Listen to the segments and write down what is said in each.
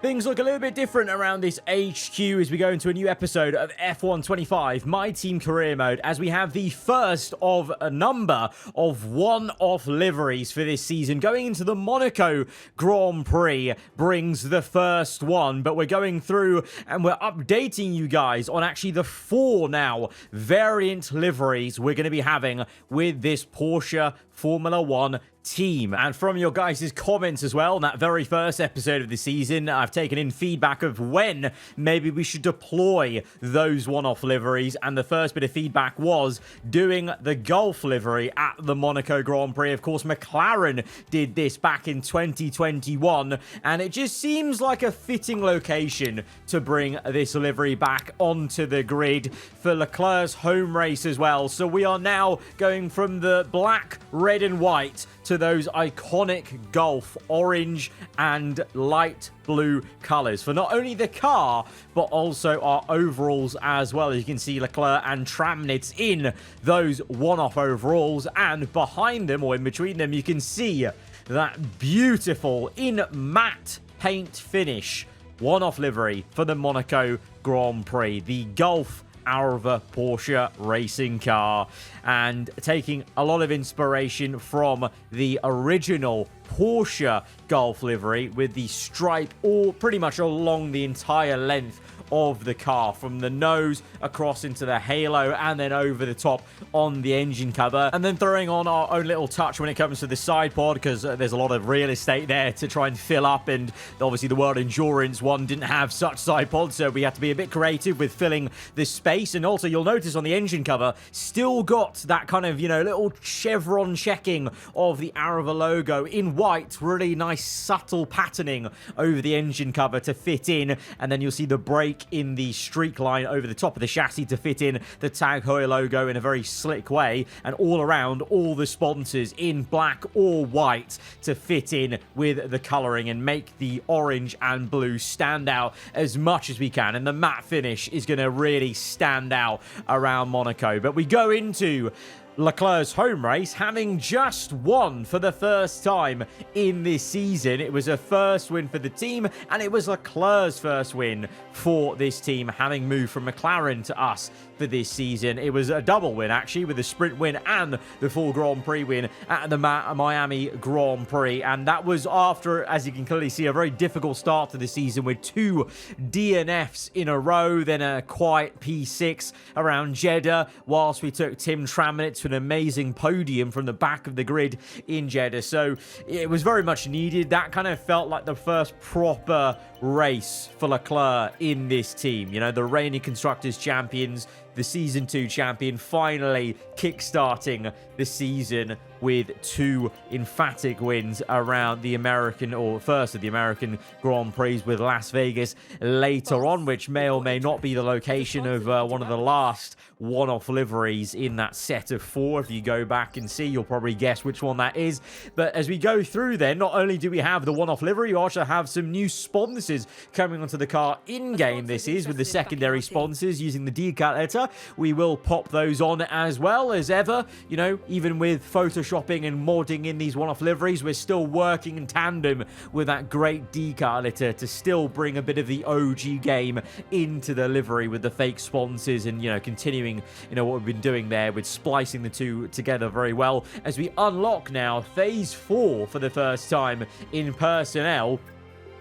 Things look a little bit different around this HQ as we go into a new episode of F1 25, My Team Career Mode, as we have the first of a number of one-off liveries for this season. Going into the Monaco Grand Prix brings the first one, but we're going through and we're updating you guys on actually the 4 now variant liveries we're going to be having with this Porsche Formula 1 team. And from your guys' comments as well, in that very first episode of the season, I've taken in feedback of when maybe we should deploy those one-off liveries, and the first bit of feedback was doing the Gulf livery at the Monaco Grand Prix. Of course, McLaren did this back in 2021, and it just seems like a fitting location to bring this livery back onto the grid for Leclerc's home race as well. So we are now going from the black, red and white to those iconic Gulf orange and light blue colors for not only the car but also our overalls as well. As you can see, Leclerc and Tramnitz in those one-off overalls, and behind them, or in between them, you can see that beautiful in matte paint finish one-off livery for the Monaco Grand Prix, the Gulf aarava Porsche racing car, and taking a lot of inspiration from the original Porsche Gulf livery with the stripe all pretty much along the entire length of the car, from the nose across into the halo and then over the top on the engine cover, and then throwing on our own little touch when it comes to the side pod, because there's a lot of real estate there to try and fill up, and obviously the World Endurance one didn't have such side pods, so we had to be a bit creative with filling the space. And also you'll notice on the engine cover still got that kind of, you know, little chevron checking of the aarava logo in white, really nice subtle patterning over the engine cover to fit in, and then you'll see the brake in the streak line over the top of the chassis to fit in the Tag Heuer logo in a very slick way, and all around all the sponsors in black or white to fit in with the coloring and make the orange and blue stand out as much as we can. And the matte finish is going to really stand out around Monaco. But we go into Leclerc's home race having just won for the first time in this season. It was a first win for the team, and it was Leclerc's first win for this team, having moved from McLaren to us for this season. It was a double win, actually, with the sprint win and the full Grand Prix win at the Miami Grand Prix. And that was after, as you can clearly see, a very difficult start to the season with 2 DNFs in a row, then a quiet P6 around Jeddah, whilst we took Tim Tramnitz to an amazing podium from the back of the grid in Jeddah. So it was very much needed. That kind of felt like the first proper race for Leclerc in this team. You know, the reigning Constructors champions, the Season 2 champion, finally kickstarting the season with 2 emphatic wins around the American, or first of the American Grand Prix, with Las Vegas later on, which may or may not be the location of one of the last one-off liveries in that set of 4. If you go back and see, you'll probably guess which one that is. But as we go through then, not only do we have the one-off livery, we also have some new sponsors coming onto the car in-game. This is with the secondary sponsors using the decal editor. We will pop those on as well as ever. You know, even with photoshopping and modding in these one-off liveries, we're still working in tandem with that great decal editor to still bring a bit of the OG game into the livery with the fake sponsors, and, you know, continuing, you know, what we've been doing there with splicing the two together very well as we unlock now phase 4 for the first time in personnel.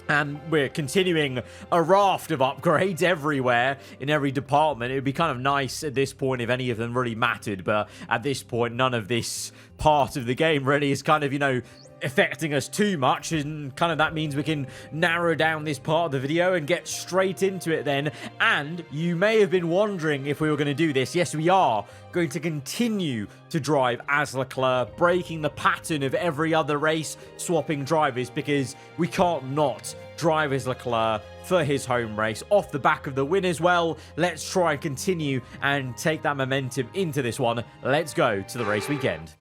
And we're continuing a raft of upgrades everywhere in every department. It would be kind of nice at this point if any of them really mattered, but at this point, none of this part of the game really is kind of, you know, affecting us too much, and kind of that means we can narrow down this part of the video and get straight into it then. And you may have been wondering if we were going to do this. Yes, we are going to continue to drive as Leclerc, breaking the pattern of every other race, swapping drivers, because we can't not drive as Leclerc for his home race off the back of the win as well. Let's try and continue and take that momentum into this one. Let's go to the race weekend.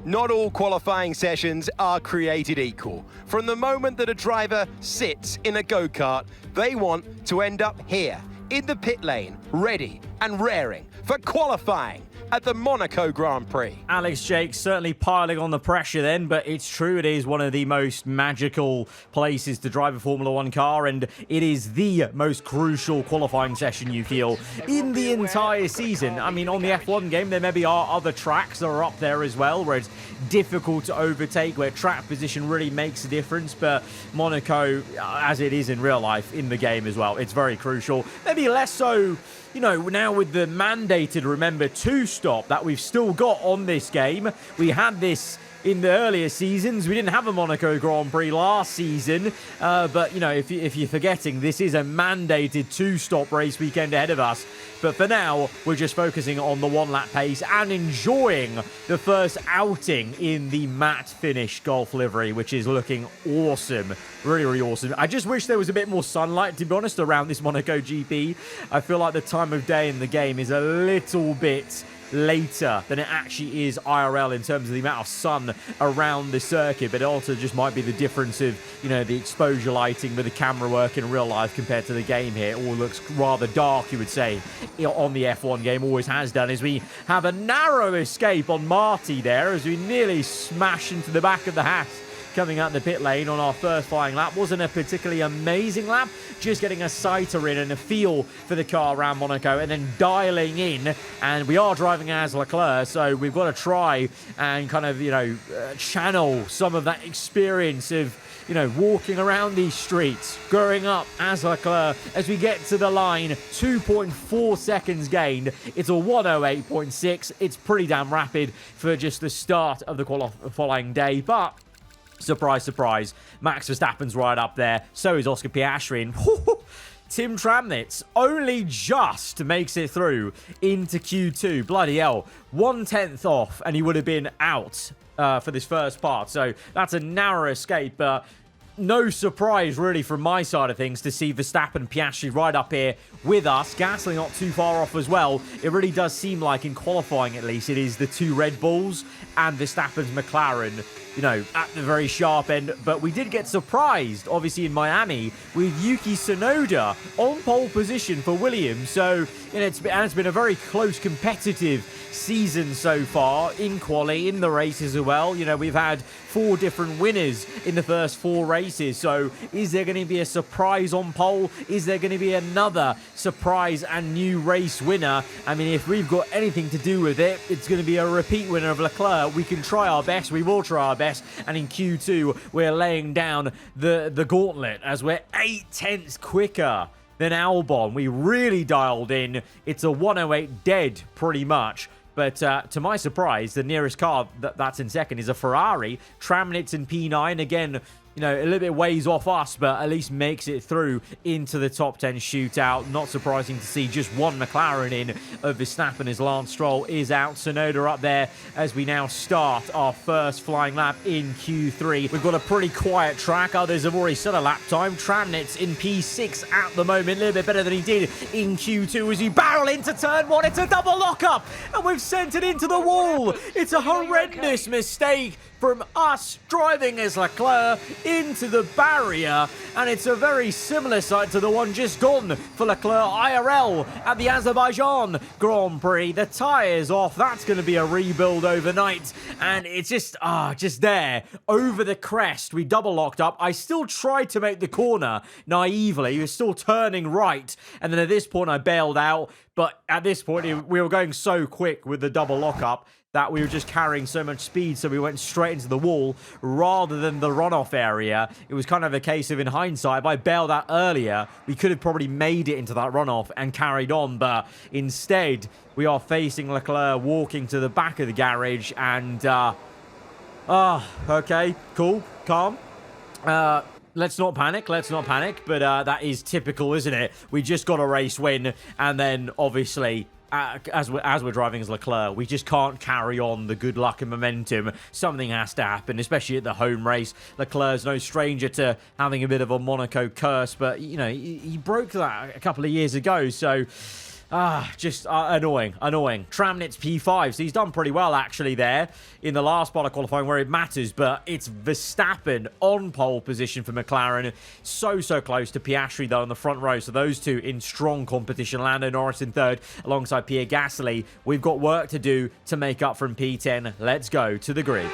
Not all qualifying sessions are created equal. From the moment that a driver sits in a go-kart, they want to end up here, in the pit lane, ready and raring for qualifying. at the Monaco Grand Prix. Alex Jake certainly piling on the pressure then, but it's true, it is one of the most magical places to drive a Formula 1 car, and it is the most crucial qualifying session you feel in the entire season. I mean, on the F1 game, there maybe are other tracks that are up there as well, where it's difficult to overtake, where track position really makes a difference, but Monaco, as it is in real life, in the game as well, it's very crucial. Maybe less so, you know, now with the mandated, remember, two-stop that we've still got on this game. We had this in the earlier seasons. We didn't have a Monaco Grand Prix last season, but, you know, if you're forgetting, this is a mandated two-stop race weekend ahead of us. But for now, we're just focusing on the one-lap pace and enjoying the first outing in the matte finish Golf livery, which is looking awesome. Really, really awesome. I just wish there was a bit more sunlight, to be honest, around this Monaco GP. I feel like the time of day in the game is a little bit later than it actually is IRL in terms of the amount of sun around the circuit, but it also just might be the difference of, you know, the exposure lighting with the camera work in real life compared to the game here. It all looks rather dark, you would say, on the F1 game, always has done, as we have a narrow escape on Marty there as we nearly smash into the back of the Haas coming out the pit lane on our first flying lap. Wasn't a particularly amazing lap, just getting a sighter in and a feel for the car around Monaco and then dialing in. And we are driving as Leclerc, so we've got to try and kind of, you know, channel some of that experience of, you know, walking around these streets, growing up as Leclerc. As we get to the line, 2.4 seconds gained. It's a 1:08.6. It's pretty damn rapid for just the start of the qualifying day, but surprise, surprise, Max Verstappen's right up there. So is Oscar Piastri. And Tim Tramnitz only just makes it through into Q2. Bloody hell. 1/10 off, and he would have been out for this first part. So that's a narrow escape, but no surprise, really, from my side of things to see Verstappen and Piastri right up here with us. Gasly not too far off as well. It really does seem like, in qualifying at least, it is the two Red Bulls and Verstappen's McLaren, you know, at the very sharp end. But we did get surprised, obviously, in Miami with Yuki Tsunoda on pole position for Williams. So, you know, it's been a very close, competitive season so far in quali, in the races as well. You know, we've had 4 different winners in the first 4 races. So is there going to be a surprise on pole? Is there going to be another surprise and new race winner? I mean, if we've got anything to do with it, it's going to be a repeat winner of Leclerc. We can try our best. We will try our best. And in Q2, we're laying down the gauntlet as we're 8/10 quicker than Albon. We really dialed in. It's a 1:08 dead, pretty much. But to my surprise, the nearest car that's in second is a Ferrari. Tramnitz in P9. Again, you know, a little bit ways off us, but at least makes it through into the top 10 shootout. Not surprising to see just one McLaren in of Verstappen as Lance Stroll is out. Tsunoda up there as we now start our first flying lap in Q3. We've got a pretty quiet track. Others have already set a lap time. Tramnitz in P6 at the moment. A little bit better than he did in Q2 as we barrel into turn 1. It's a double lockup, and we've sent it into the wall. It's a horrendous mistake from us driving as Leclerc into the barrier, and it's a very similar sight to the one just gone for Leclerc IRL at the Azerbaijan Grand Prix. The tyres off. That's going to be a rebuild overnight, and it's just there over the crest. We double locked up. I still tried to make the corner naively. He was still turning right, and then at this point I bailed out, but at this point we were going so quick with the double lockup that we were just carrying so much speed, so we went straight into the wall rather than the runoff area. It was kind of a case of, in hindsight, if I bailed out earlier, we could have probably made it into that runoff and carried on, but instead, we are facing Leclerc walking to the back of the garage, and, okay, cool, calm. Let's not panic, but that is typical, isn't it? We just got a race win, and then, obviously, as we're driving as Leclerc, we just can't carry on the good luck and momentum. Something has to happen, especially at the home race. Leclerc's no stranger to having a bit of a Monaco curse, but, you know, he broke that a couple of years ago, so Just annoying. Tramnitz P5, so he's done pretty well actually there in the last part of qualifying where it matters, but it's Verstappen on pole position for McLaren. So close to Piastri though in the front row, so those two in strong competition. Lando Norris in third alongside Pierre Gasly. We've got work to do to make up from P10. Let's go to the grid.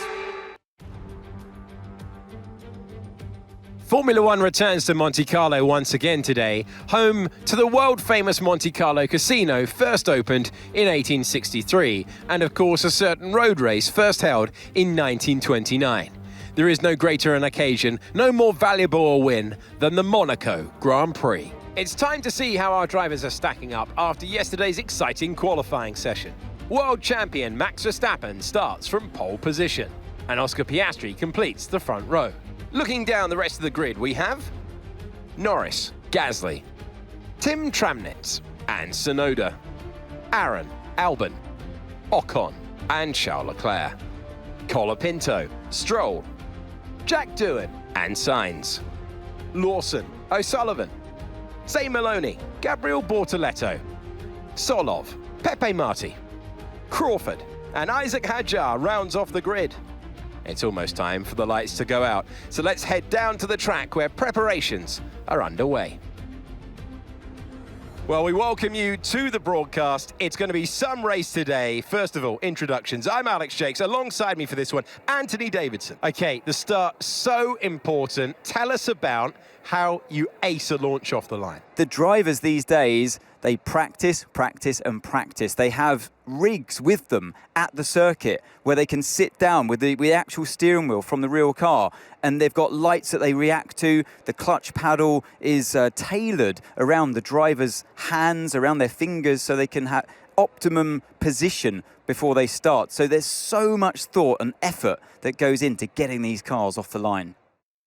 Formula One returns to Monte Carlo once again today, home to the world-famous Monte Carlo Casino, first opened in 1863, and of course a certain road race first held in 1929. There is no greater an occasion, no more valuable a win than the Monaco Grand Prix. It's time to see how our drivers are stacking up after yesterday's exciting qualifying session. World champion Max Verstappen starts from pole position, and Oscar Piastri completes the front row. Looking down the rest of the grid, we have Norris, Gasly, Tim Tramnitz and Tsunoda, Aaron, Albon, Ocon and Charles Leclerc, Colapinto, Stroll, Jack Doohan and Sainz, Lawson, O'Sullivan, Zay Maloney, Gabriel Bortoletto, Solov, Pepe Marti, Crawford and Isaac Hadjar rounds off the grid. It's almost time for the lights to go out, so let's head down to the track where preparations are underway. Well, we welcome you to the broadcast. It's going to be some race today. First of all, introductions. I'm Alex Jakes. Alongside me for this one, Anthony Davidson. Okay, the start, so important. Tell us about how you ace a launch off the line. The drivers these days, they practice. They have rigs with them at the circuit where they can sit down with the actual steering wheel from the real car, and they've got lights that they react to. The clutch paddle is tailored around the driver's hands, around their fingers, so they can have optimum position before they start. So there's so much thought and effort that goes into getting these cars off the line.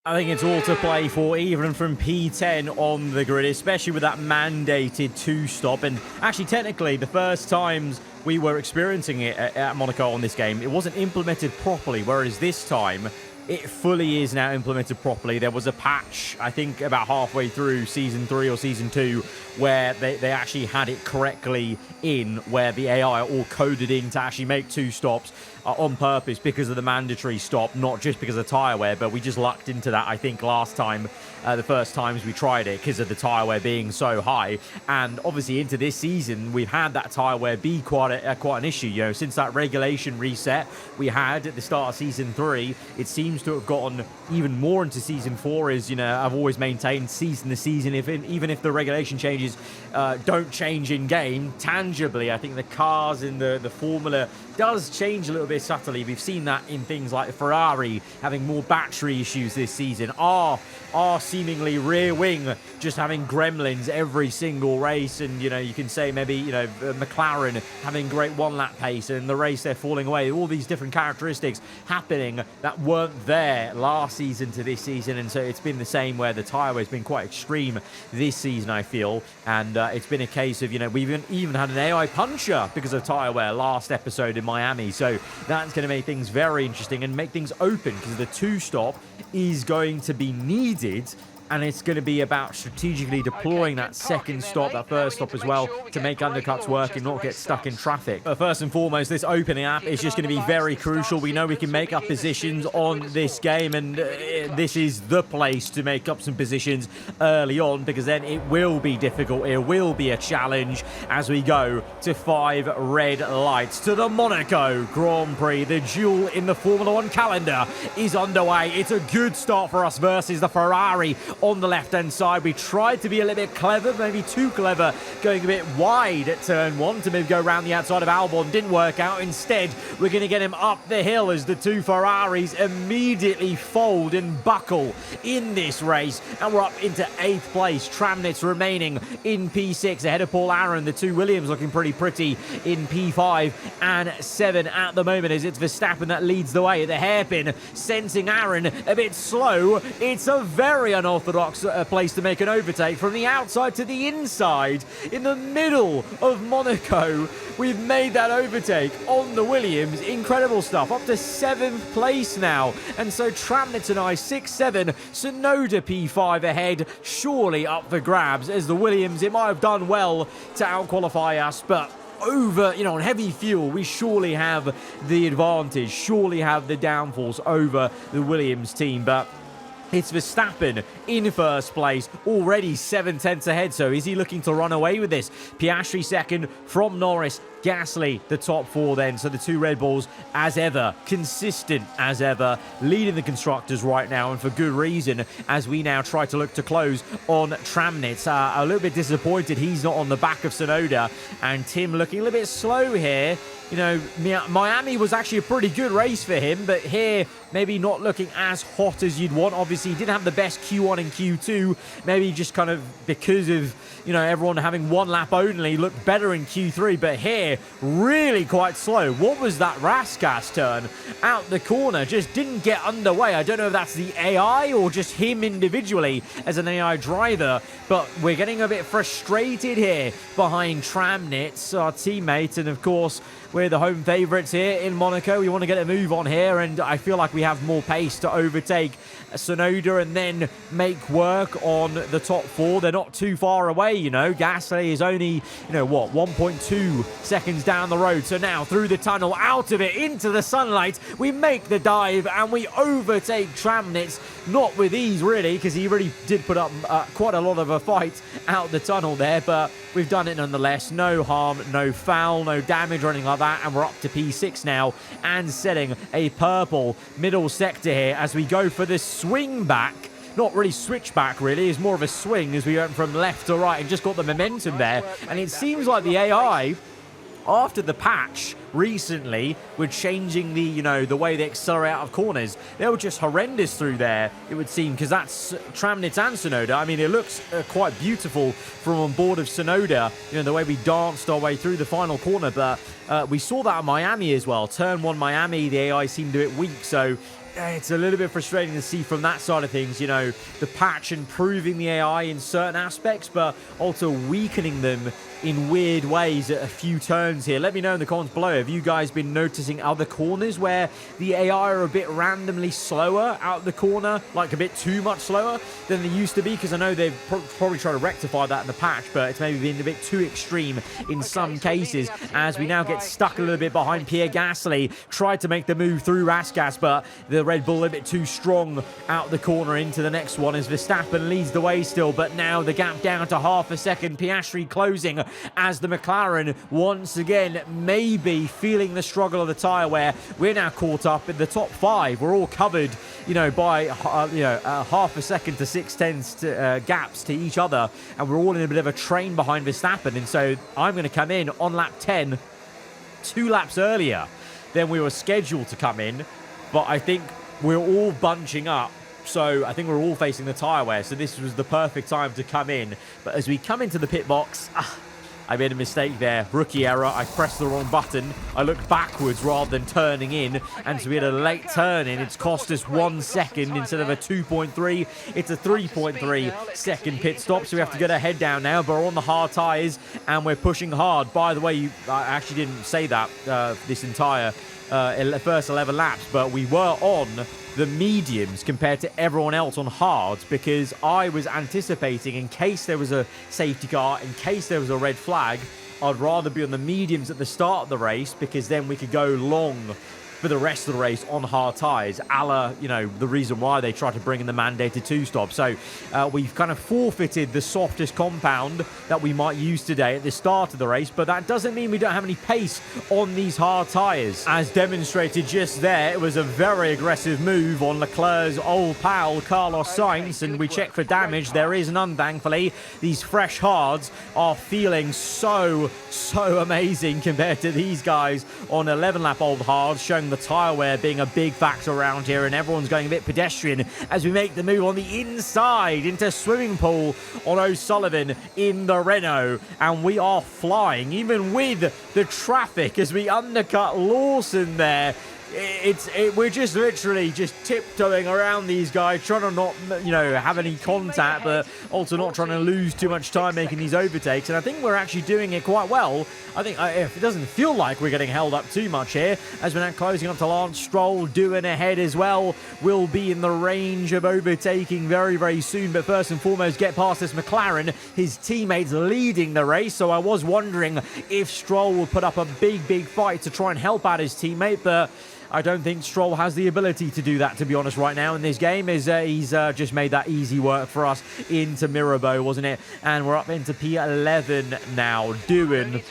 I think it's all to play for, even from P10 on the grid, especially with that mandated two-stop. And actually, technically, the first times we were experiencing it at Monaco on this game, it wasn't implemented properly, whereas this time, it fully is now implemented properly. There was a patch, I think, about halfway through Season 3 or Season 2, where they actually had it correctly in, where the AI are all coded in to actually make two stops on purpose because of the mandatory stop, not just because of tyre wear, but we just lucked into that, I think, last time, the first times we tried it, because of the tyre wear being so high. And obviously into this season, we've had that tyre wear be quite an issue. You know, since that regulation reset we had at the start of Season 3, it seems to have gotten even more into Season 4, as, you know, I've always maintained season to season, even if the regulation changes don't change in game, tangibly, I think the cars in the formula does change a little bit subtly. We've seen that in things like Ferrari having more battery issues this season. Our seemingly rear wing just having gremlins every single race, and, you know, you can say maybe, you know, McLaren having great one-lap pace, and the race they're falling away. All these different characteristics happening that weren't there last season to this season, and so it's been the same where the tyre wear's been quite extreme this season, I feel, and it's been a case of, you know, we've even had an AI puncher because of tyre wear last episode in Miami, so that's going to make things very interesting and make things open, because the two-stop is going to be needed, and it's going to be about strategically deploying that second stop, that first stop as well, to make undercuts work and not get stuck in traffic. But first and foremost, this opening up is just going to be very crucial. We know we can make up positions on this game, and this is the place to make up some positions early on, because then it will be difficult. It will be a challenge as we go to 5 red lights to the Monaco Grand Prix. The duel in the Formula One calendar is underway. It's a good start for us versus the Ferrari on the left-hand side. We tried to be a little bit clever, maybe too clever, going a bit wide at turn 1 to maybe go around the outside of Albon. Didn't work out. Instead, we're going to get him up the hill as the two Ferraris immediately fold and buckle in this race. And we're up into 8th place. Tramnitz remaining in P6 ahead of Paul Aaron. The two Williams looking pretty in P5 and 7 at the moment, as it's Verstappen that leads the way at the hairpin, sensing Aaron a bit slow. It's a very unorthodox unorthodox place to make an overtake from the outside to the inside in the middle of Monaco. We've made that overtake on the Williams. Incredible stuff. Up to 7th place now. And so Tramnitz and I 6-7. Tsunoda P5 ahead. Surely up for grabs as the Williams. It might have done well to outqualify us, but over, on heavy fuel, we surely have the advantage, surely have the downforce over the Williams team. But it's Verstappen in first place, already 7/10 ahead. So is he looking to run away with this? Piastri second from Norris. Gasly, the top 4 then. So the 2 Red Bulls, as ever, consistent as ever, leading the constructors right now, and for good reason, as we now try to look to close on Tramnitz. A little bit disappointed he's not on the back of Tsunoda, and Tim looking a little bit slow here. Miami was actually a pretty good race for him, but here, maybe not looking as hot as you'd want. Obviously, he didn't have the best Q1 and Q2. Maybe just kind of because of, everyone having 1 lap only, looked better in Q3. But here, really quite slow. What was that Raskas turn out the corner? Just didn't get underway. I don't know if that's the AI or just him individually as an AI driver, but we're getting a bit frustrated here behind Tramnitz, our teammate, and of course, we're the home favourites here in Monaco. We want to get a move on here, and I feel like we have more pace to overtake Tsunoda and then make work on the top 4. They're not too far away, Gasly is only, 1.2 seconds down the road. So now through the tunnel, out of it, into the sunlight, we make the dive and we overtake Tramnitz. Not with ease, really, because he really did put up quite a lot of a fight out the tunnel there, but we've done it nonetheless. No harm, no foul, no damage or anything like that, and we're up to P6 now and setting a purple middle sector here as we go for this swing back. Not really switchback, really. It's more of a swing as we went from left to right and just got the momentum there. And it seems like the AI, after the patch recently, were changing the way they accelerate out of corners. They were just horrendous through there, it would seem, because that's Tramnitz and Tsunoda. I mean, it looks quite beautiful from on board of Tsunoda, the way we danced our way through the final corner. But we saw that at Miami as well. Turn 1 Miami, the AI seemed a bit weak, so it's a little bit frustrating to see from that side of things, the patch improving the AI in certain aspects, but also weakening them in weird ways at a few turns here. Let me know in the comments below, have you guys been noticing other corners where the AI are a bit randomly slower out the corner, like a bit too much slower than they used to be? Because I know they've probably tried to rectify that in the patch, but it's maybe been a bit too extreme in some cases, as we now get stuck a little bit behind Pierre Gasly. Tried to make the move through Raskas, but the Red Bull a bit too strong out the corner into the next one as Verstappen leads the way still, but now the gap down to half a second. Piastri closing as the McLaren once again maybe feeling the struggle of the tyre wear. We're now caught up in the top 5. We're all covered, by half a second to 6/10 gaps to each other, and we're all in a bit of a train behind Verstappen. And so I'm going to come in on lap 10, 2 laps earlier than we were scheduled to come in, but I think we're all bunching up. So I think we're all facing the tyre wear, so this was the perfect time to come in. But as we come into the pit box, I made a mistake there. Rookie error. I pressed the wrong button. I looked backwards rather than turning in, and so we had a late turn in. It's cost us 1 second instead of a 2.3. It's a 3.3 second pit stop, so we have to get our head down now, but we're on the hard tyres and we're pushing hard. By the way, I actually didn't say that this entire first 11 laps, but we were on the mediums compared to everyone else on hards, because I was anticipating, in case there was a safety car, in case there was a red flag, I'd rather be on the mediums at the start of the race, because then we could go long for the rest of the race on hard tyres, a la, the reason why they tried to bring in the mandated 2-stop. So we've kind of forfeited the softest compound that we might use today at the start of the race, but that doesn't mean we don't have any pace on these hard tyres. As demonstrated just there, it was a very aggressive move on Leclerc's old pal, Carlos Sainz, and we check for damage. There is none, thankfully. These fresh hards are feeling so amazing compared to these guys on 11-lap old hards, showing the tyre wear being a big factor around here, and everyone's going a bit pedestrian as we make the move on the inside into swimming pool on O'Sullivan in the Renault, and we are flying even with the traffic as we undercut Lawson there. we're just literally just tiptoeing around these guys, trying to not, have any contact, but also not trying to lose too much time making these overtakes. And I think we're actually doing it quite well. I think if it doesn't feel like we're getting held up too much here, as we're now closing up to Lance Stroll, doing ahead as well. We'll be in the range of overtaking very, very soon. But first and foremost, get past this McLaren. His teammates leading the race. So I was wondering if Stroll will put up a big, big fight to try and help out his teammate. But I don't think Stroll has the ability to do that, to be honest, right now in this game. He's just made that easy work for us into Mirabeau, wasn't it? And we're up into P11 now, doing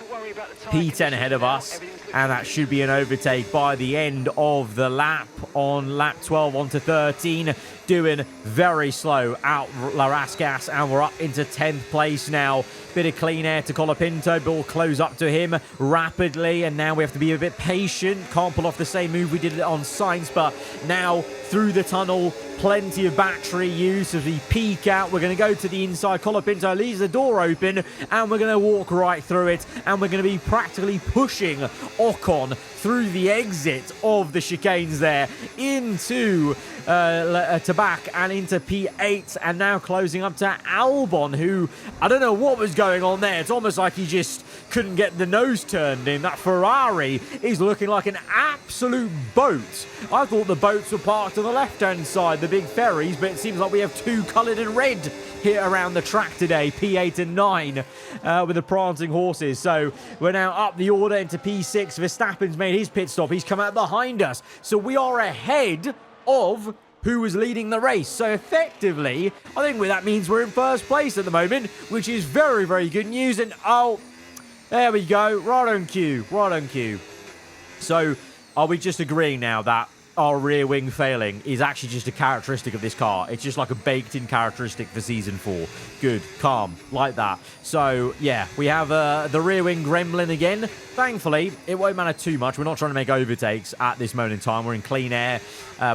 P10 ahead of us. And that should be an overtake by the end of the lap on lap 12 onto 13. Doing very slow out Larascas, and we're up into 10th place now. Bit of clean air to Colapinto, but we'll close up to him rapidly, and now we have to be a bit patient. Can't pull off the same move we did on Sainz, but now through the tunnel, plenty of battery use as we peek out. We're going to go to the inside. Colapinto leaves the door open, and we're going to walk right through it, and we're going to be practically pushing Ocon through the exit of the chicanes there into back and into P8, and now closing up to Albon, who I don't know what was going on there. It's almost like he just couldn't get the nose turned in. That Ferrari is looking like an absolute boat. I thought the boats were parked on the left-hand side, the big ferries, but it seems like we have two coloured in red here around the track today, P8 and 9, with the prancing horses. So we're now up the order into P6. Verstappen's made his pit stop. He's come out behind us. So we are ahead of who was leading the race. So effectively, I think that means we're in first place at the moment, which is very, very good news. And oh, there we go. Right on cue. Right on cue. So are we just agreeing now that our rear wing failing is actually just a characteristic of this car? It's just like a baked-in characteristic for Season 4. Good, calm, like that. So, yeah, we have the rear wing gremlin again. Thankfully, it won't matter too much. We're not trying to make overtakes at this moment in time. We're in clean air.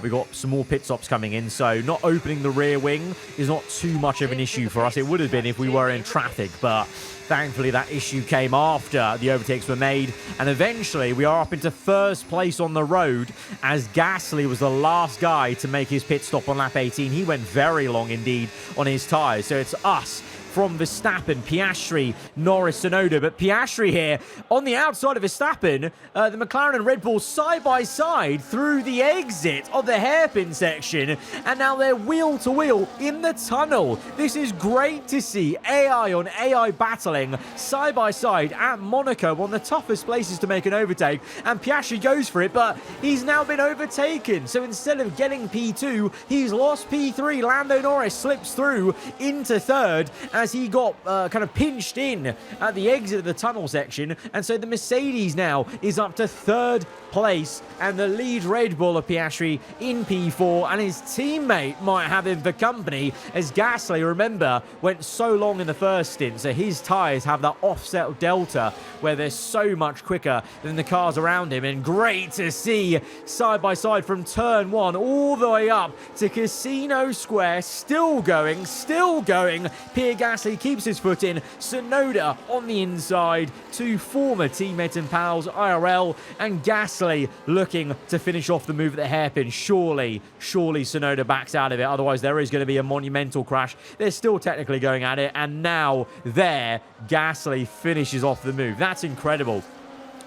We've got some more pit stops coming in, so not opening the rear wing is not too much of an issue for us. It would have been if we were in traffic, but thankfully that issue came after the overtakes were made, and eventually we are up into first place on the road as Gasly was the last guy to make his pit stop on lap 18. He went very long indeed on his tyres, so it's us from Verstappen, Piastri, Norris, Tsunoda. But Piastri here on the outside of Verstappen, the McLaren and Red Bull side by side through the exit of the hairpin section, and now they're wheel to wheel in the tunnel. This is great to see. AI on AI battling side by side at Monaco, one of the toughest places to make an overtake, and Piastri goes for it, but he's now been overtaken. So instead of getting P2, he's lost P3. Lando Norris slips through into third as he got kind of pinched in at the exit of the tunnel section. And so the Mercedes now is up to third place, and the lead Red Bull of Piastri in P4, and his teammate might have him for company as Gasly, remember, went so long in the first stint, so his tyres have that offset delta where they're so much quicker than the cars around him. And great to see side by side from turn 1 all the way up to Casino Square, still going. Pierre Gasly keeps his foot in. Tsunoda on the inside, two former teammates and pals, IRL and Gasly, looking to finish off the move at the hairpin. Surely Tsunoda backs out of it. Otherwise, there is going to be a monumental crash. They're still technically going at it. And now there, Gasly finishes off the move. That's incredible.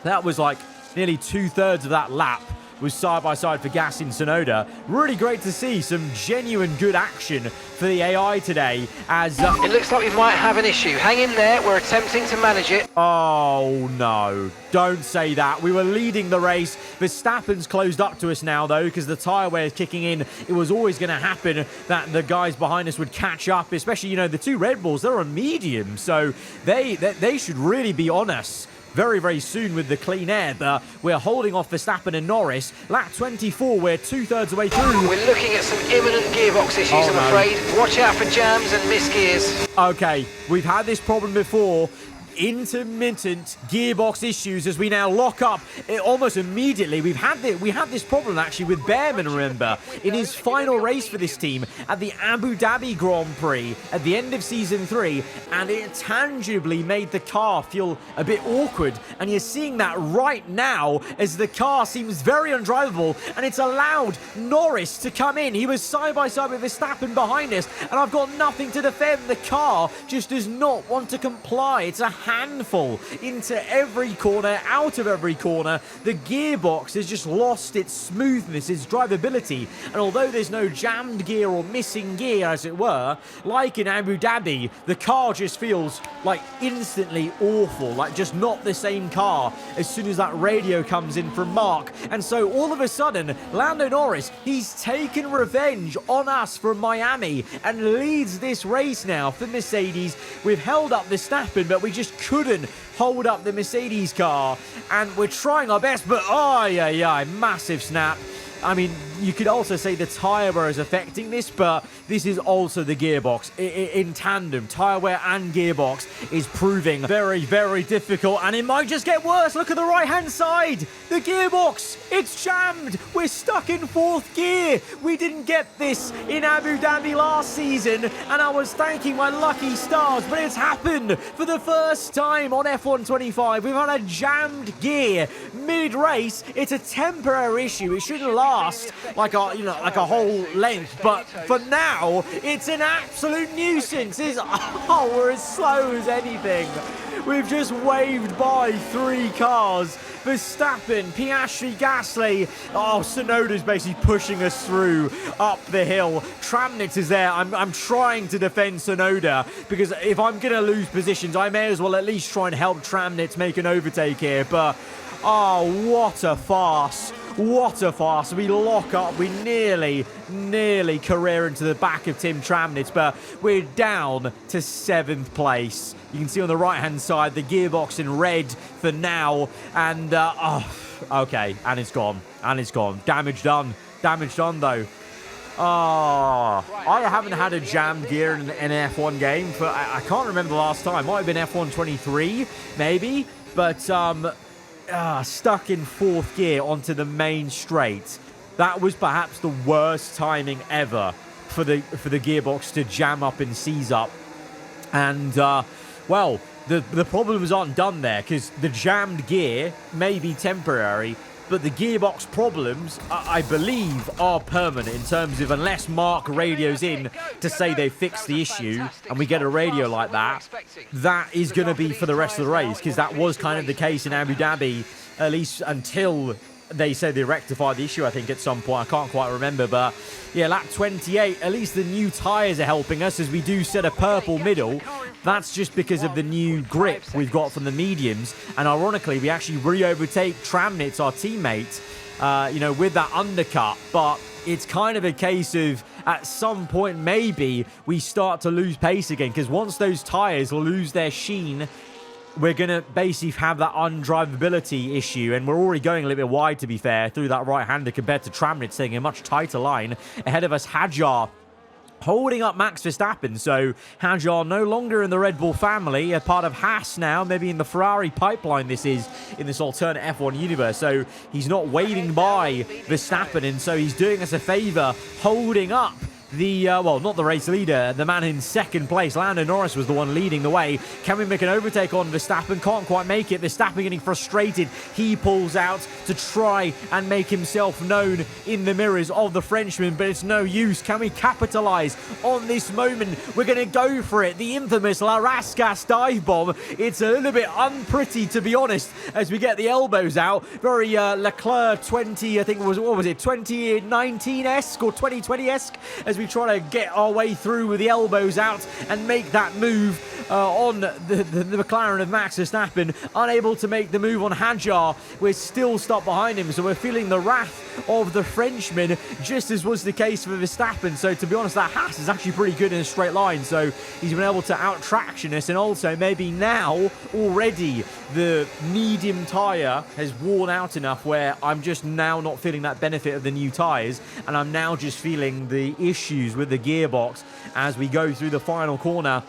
That was like nearly 2/3 of that lap was side by side for Gasly and Tsunoda. Really great to see some genuine good action for the AI today as... It looks like we might have an issue. Hang in there, we're attempting to manage it. Oh no, don't say that. We were leading the race. Verstappen's closed up to us now though, because the tyre wear is kicking in. It was always going to happen that the guys behind us would catch up, especially, you know, the two Red Bulls, they're on medium, so they should really be on us very, very soon with the clean air, but we're holding off Verstappen and Norris. Lap 24, we're 2/3 of the way through. We're looking at some imminent gearbox issues, I'm afraid. Watch out for jams and misgears. Okay, we've had this problem before. intermittent gearbox issues as we now lock up almost immediately. We had this problem actually with Behrman, remember, in his final race for this team at the Abu Dhabi Grand Prix at the end of season 3, and it tangibly made the car feel a bit awkward, and you're seeing that right now as the car seems very undrivable, and it's allowed Norris to come in. He was side by side with Verstappen behind us, and I've got nothing to defend. The car just does not want to comply. It's a handful into every corner, out of every corner. The gearbox has just lost its smoothness, its drivability, and although there's no jammed gear or missing gear, as it were, like in Abu Dhabi, the car just feels like instantly awful, like just not the same car as soon as that radio comes in from Mark. And so all of a sudden, Lando Norris, he's taken revenge on us from Miami and leads this race now for Mercedes. We've held up Verstappen, but we just couldn't hold up the Mercedes car, and we're trying our best, but massive snap. I mean, you could also say the tyre wear is affecting this, but this is also the gearbox. In tandem, tyre wear and gearbox is proving very, very difficult, and it might just get worse. Look at the right-hand side. The gearbox, it's jammed. We're stuck in 4th gear. We didn't get this in Abu Dhabi last season, and I was thanking my lucky stars, but it's happened for the first time on F1 25. We've had a jammed gear mid-race. It's a temporary issue. It shouldn't last like a whole length, but for now it's an absolute nuisance. We're as slow as anything. We've just waved by 3 cars. Verstappen, Piastri, Gasly. Tsunoda's basically pushing us through up the hill. Tramnitz is there. I'm trying to defend Tsunoda, because if I'm going to lose positions, I may as well at least try and help Tramnitz make an overtake here. But what a farce. What a farce. We lock up. We nearly career into the back of Tim Tramnitz, but we're down to 7th place. You can see on the right-hand side the gearbox in red for now, and okay, and it's gone. Damage done. Damage done, though. I haven't had a jammed gear in an F1 game for, I can't remember the last time. Might have been F1 23, maybe, but stuck in 4th gear onto the main straight. That was perhaps the worst timing ever for the gearbox to jam up and seize up. And well, the problems aren't done there, because the jammed gear may be temporary, but the gearbox problems, I believe, are permanent, in terms of unless Mark radios in to say they fixed the issue, and we get a radio like that, that is going to be for the rest of the race, because that was kind of the case in Abu Dhabi, at least until they said they rectified the issue, I think, at some point. I can't quite remember, but yeah, lap 28, at least the new tyres are helping us, as we do set a purple middle. That's just because of the new grip we've got from the mediums, and ironically, we actually re-overtake Tramnitz, our teammate, with that undercut, but it's kind of a case of, at some point, maybe we start to lose pace again, because once those tyres lose their sheen, we're going to basically have that undrivability issue, and we're already going a little bit wide, to be fair, through that right-hander compared to Tramnitz, taking a much tighter line. Ahead of us, Hadjar holding up Max Verstappen, so Hadjar no longer in the Red Bull family, a part of Haas now, maybe in the Ferrari pipeline this is, in this alternate F1 universe, so he's not waving by Verstappen, and so he's doing us a favour, holding up the, not the race leader, the man in 2nd place. Lando Norris was the one leading the way. Can we make an overtake on Verstappen? Can't quite make it. Verstappen getting frustrated. He pulls out to try and make himself known in the mirrors of the Frenchman, but it's no use. Can we capitalise on this moment? We're going to go for it. The infamous La Rascasse dive bomb. It's a little bit unpretty, to be honest, as we get the elbows out. Very Leclerc 20, I think it was, 2019-esque or 2020-esque, as we try to get our way through with the elbows out and make that move on the McLaren of Max Verstappen. Unable to make the move on Hadjar. We're still stuck behind him, so we're feeling the wrath of the Frenchman, just as was the case for Verstappen. So to be honest, that Haas is actually pretty good in a straight line, so he's been able to out-traction us, and also maybe now already the medium tyre has worn out enough where I'm just now not feeling that benefit of the new tyres, and I'm now just feeling the issues with the gearbox as we go through the final corner.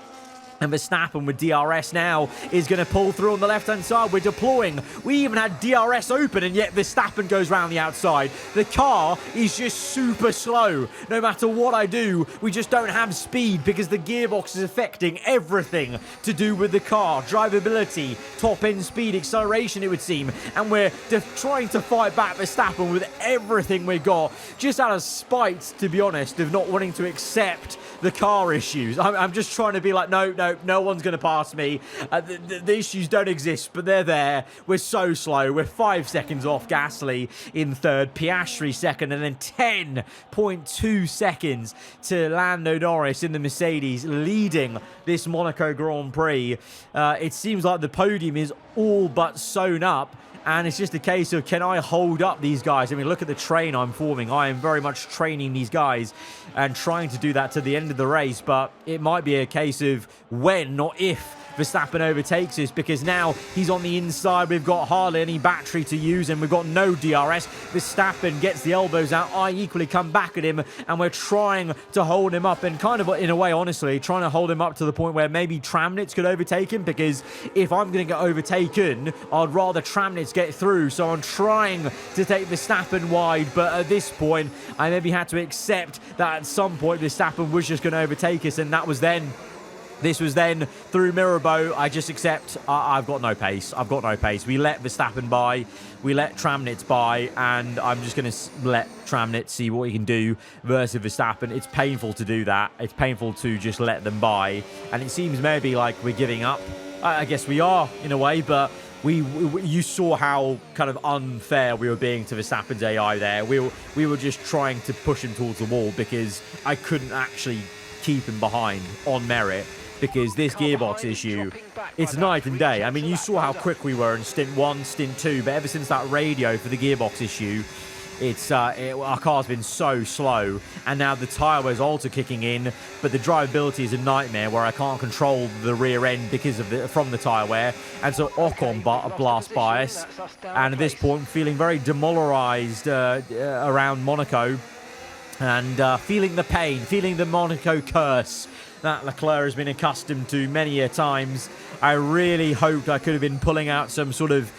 And Verstappen with DRS now is going to pull through on the left-hand side. We're deploying. We even had DRS open, and yet Verstappen goes round the outside. The car is just super slow. No matter what I do, we just don't have speed because the gearbox is affecting everything to do with the car. Drivability, top-end speed, acceleration, it would seem. And we're trying to fight back Verstappen with everything we got. Just out of spite, to be honest, of not wanting to accept the car issues. I'm just trying to be like, no one's going to pass me. The issues don't exist, but they're there. We're so slow. We're 5 seconds off Gasly in third, Piastri second, and then 10.2 seconds to Lando Norris in the Mercedes, leading this Monaco Grand Prix. It seems like the podium is all but sewn up. And it's just a case of, can I hold up these guys? I mean, look at the train I'm forming. I am very much training these guys and trying to do that to the end of the race. But it might be a case of when, not if, Verstappen overtakes us, because now he's on the inside. We've got hardly any battery to use and we've got no DRS. Verstappen gets the elbows out. I equally come back at him and we're trying to hold him up, and kind of in a way, honestly, trying to hold him up to the point where maybe Tramnitz could overtake him, because if I'm going to get overtaken, I'd rather Tramnitz get through. So I'm trying to take Verstappen wide, but at this point, I maybe had to accept that at some point Verstappen was just going to overtake us, and that was then. This was then through Mirabeau. I just accept I've got no pace. I've got no pace. We let Verstappen by. We let Tramnitz by. And I'm just going to let Tramnitz see what he can do versus Verstappen. It's painful to do that. It's painful to just let them by. And it seems maybe like we're giving up. I guess we are in a way, but you saw how kind of unfair we were being to Verstappen's AI there. We were just trying to push him towards the wall because I couldn't actually keep him behind on merit. Because this gearbox issue, it's night and day. I mean, you saw how quick we were in stint 1, stint 2, but ever since that radio for the gearbox issue, our car's been so slow, and now the tyre wear's also kicking in, but the drivability is a nightmare where I can't control the rear end because of from the tyre wear, and so Ocon blast bias, and at this point feeling very demoralised around Monaco, and feeling the pain, feeling the Monaco curse that Leclerc has been accustomed to many a times. I really hoped I could have been pulling out some sort of,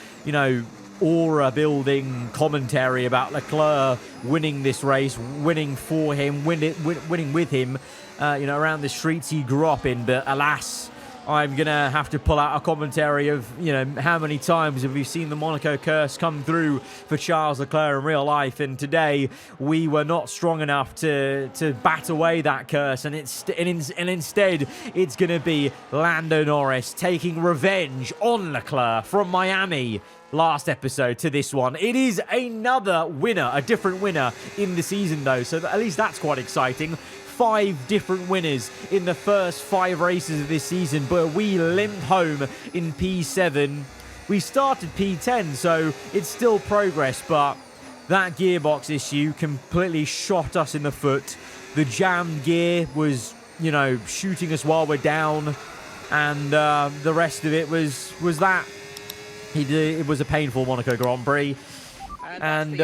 aura-building commentary about Leclerc winning this race, winning for him, winning with him, around the streets he grew up in. But alas, I'm going to have to pull out a commentary of, how many times have we seen the Monaco curse come through for Charles Leclerc in real life. And today, we were not strong enough to bat away that curse. And instead, it's going to be Lando Norris taking revenge on Leclerc from Miami last episode to this one. It is another winner, a different winner in the season, though. So at least that's quite exciting. 5 different winners in the first 5 races of this season, but we limped home in P7. We started P10, so it's still progress, but that gearbox issue completely shot us in the foot. The jammed gear was, shooting us while we're down, and the rest of it was that. It was a painful Monaco Grand Prix, and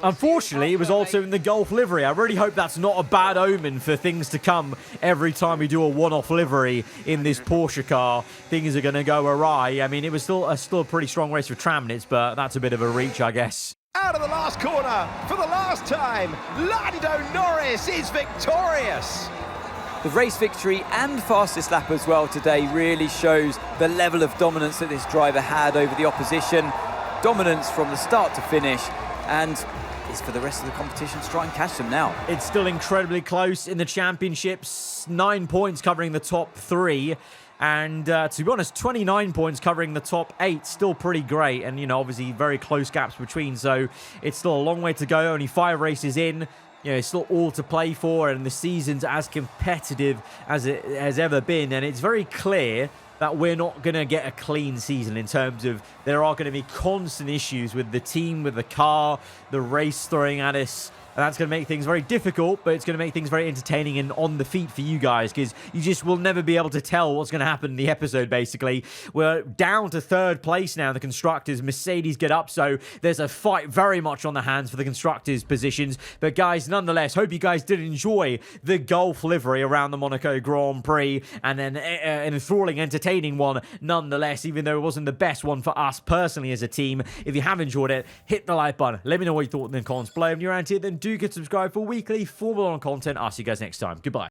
unfortunately, it was also in the Golf livery. I really hope that's not a bad omen for things to come every time we do a one-off livery in this Porsche car. Things are going to go awry. I mean, it was still a pretty strong race for Tramnitz, but that's a bit of a reach, I guess. Out of the last corner for the last time, Lando Norris is victorious. The race victory and fastest lap as well today really shows the level of dominance that this driver had over the opposition. Dominance from the start to finish, and it's for the rest of the competition to try and catch them now. It's still incredibly close in the championships. 9 points covering the top 3. And to be honest, 29 points covering the top 8. Still pretty great. And, obviously very close gaps between. So it's still a long way to go. Only 5 races in. It's still all to play for. And the season's as competitive as it has ever been. And it's very clear that we're not going to get a clean season in terms of there are going to be constant issues with the team, with the car, the race throwing at us And that's going to make things very difficult, but it's going to make things very entertaining and on the feet for you guys, because you just will never be able to tell what's going to happen in the episode, basically. We're down to 3rd place now in the Constructors. Mercedes get up, so there's a fight very much on the hands for the Constructors' positions. But guys, nonetheless, hope you guys did enjoy the Golf livery around the Monaco Grand Prix, and then an enthralling, entertaining one nonetheless, even though it wasn't the best one for us personally as a team. If you have enjoyed it, hit the like button. Let me know what you thought in the comments below. If you're around here, then do get subscribed for weekly Formula 1 content. I'll see you guys next time. Goodbye.